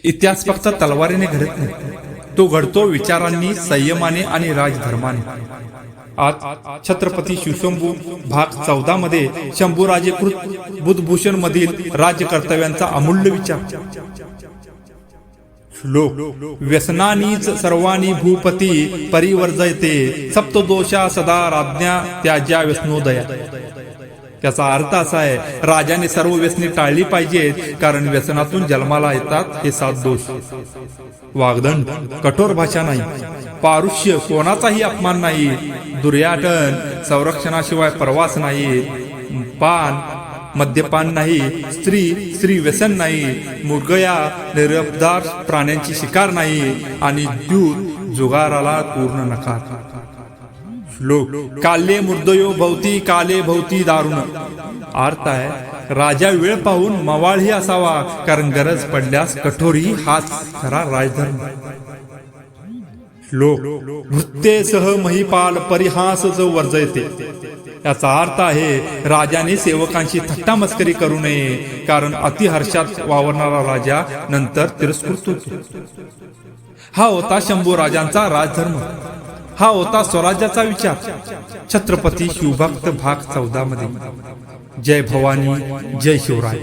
इतिहास फक्त तलवारीने घडत नाही, तो घडतो विचारांनी, संयमाने आणि राजधर्माने. आज छत्रपती शिवशंभू भाग 14 मध्ये शंभूराजे कृत बुधभूषण मधील राज्य कर्तव्यांचा अमूल्य विचार. श्लोक. व्यसनानीच सर्वानी भूपती परिवर्जयते, सप्तदोषा सदा राज्ञा त्याज्या व्यसनोदया. त्याचा अर्थ असा आहे, राजाने सर्व व्यसने टाळली पाहिजेत, कारण व्यसनातून जन्माला येतात हे 7 दोष. वाग्दंड, कठोर भाषा नाही, पारुष्य, कोणाचाही अपमान नाही, दुर्याटन, संरक्षणाशिवाय प्रवास नाही, पान मद्यपान नाही, स्त्री व्यसन नाही, मुर्गया निरपदार प्राण्यांची शिकार नाही, आणि जुगाराला पूर्ण नकार. श्लोक. काले मृदयो भवती काले भवती दारुण. अर्थ आहे, राजा वेळ पाहून मवाळही असावा, कारण गरज पडल्यास कठोरही हाच खरा राजधर्म. श्लोक. वृत्तेसह महिपाल परिहास जो वर्जयते. याचा अर्थ आहे, राजाने सेवकांची थट्टा मस्करी करू नये, कारण अतिहर्षात वावरणारा राजा नंतर तिरस्कृत होतो. हा होता शंभू राजांचा राजधर्म. हा होता स्वराज्याचा विचार. छत्रपती शिवभक्त भाग 14 मध्ये. जय भवानी, जय शिवराय.